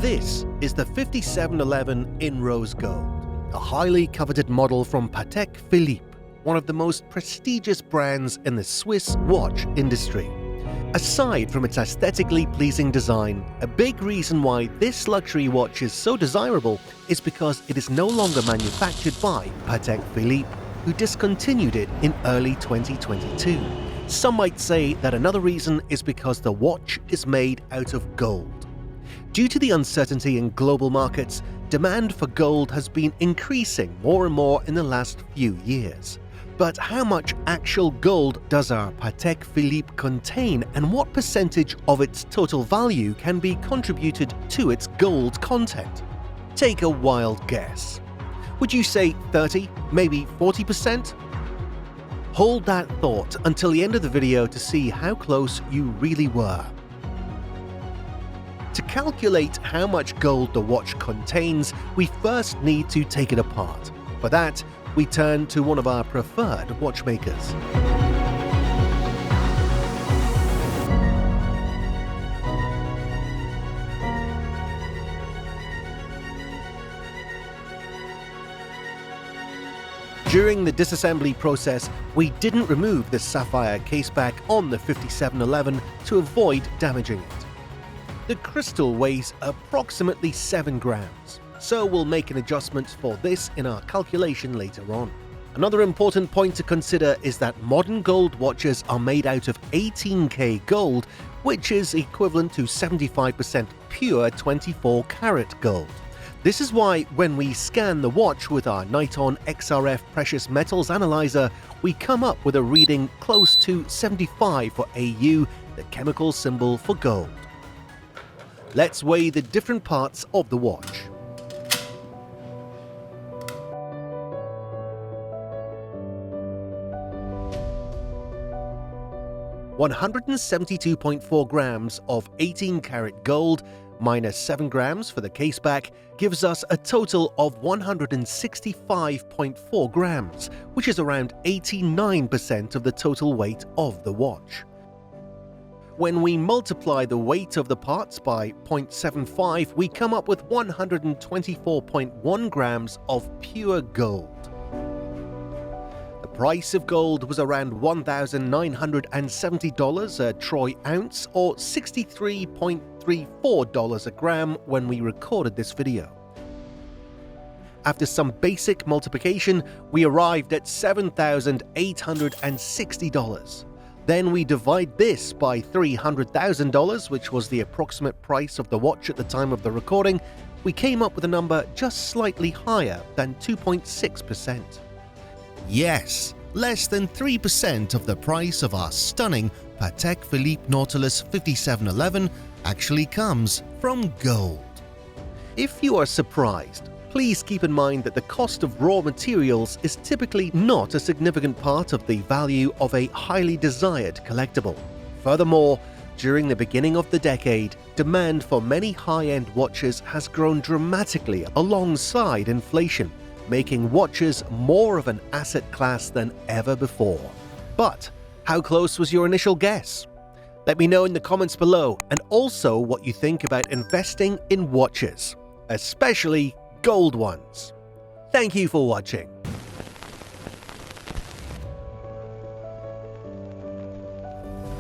This is the 5711 in rose gold, a highly coveted model from Patek Philippe, one of the most prestigious brands in the Swiss watch industry. Aside from its aesthetically pleasing design, a big reason why this luxury watch is so desirable is because it is no longer manufactured by Patek Philippe, who discontinued it in early 2022. Some might say that another reason is because the watch is made out of gold. Due to the uncertainty in global markets, demand for gold has been increasing more and more in the last few years. But how much actual gold does our Patek Philippe contain, and what percentage of its total value can be contributed to its gold content? Take a wild guess. Would you say 30, maybe 40%? Hold that thought until the end of the video to see how close you really were. To calculate how much gold the watch contains, we first need to take it apart. For that, we turn to one of our preferred watchmakers. During the disassembly process, we didn't remove the sapphire caseback on the 5711 to avoid damaging it. The crystal weighs approximately 7 grams, so we'll make an adjustment for this in our calculation later on. Another important point to consider is that modern gold watches are made out of 18K gold, which is equivalent to 75% pure 24-karat gold. This is why when we scan the watch with our Niton XRF precious metals analyzer, we come up with a reading close to 75 for AU, the chemical symbol for gold. Let's weigh the different parts of the watch. $172.4 grams of 18-karat gold minus 7 grams for the caseback gives us a total of 165.4 grams, which is around 89% of the total weight of the watch. When we multiply the weight of the parts by 0.75, we come up with 124.1 grams of pure gold. The price of gold was around $1,970 a troy ounce, or $63.34 a gram when we recorded this video. After some basic multiplication, we arrived at $7,860. Then we divide this by $300,000, which was the approximate price of the watch at the time of the recording. We came up with a number just slightly higher than 2.6%. Yes, less than 3% of the price of our stunning Patek Philippe Nautilus 5711 actually comes from gold. If you are surprised, please keep in mind that the cost of raw materials is typically not a significant part of the value of a highly desired collectible. Furthermore, during the beginning of the decade, demand for many high-end watches has grown dramatically alongside inflation, making watches more of an asset class than ever before. But how close was your initial guess? Let me know in the comments below, and also what you think about investing in watches, especially gold ones. Thank you for watching.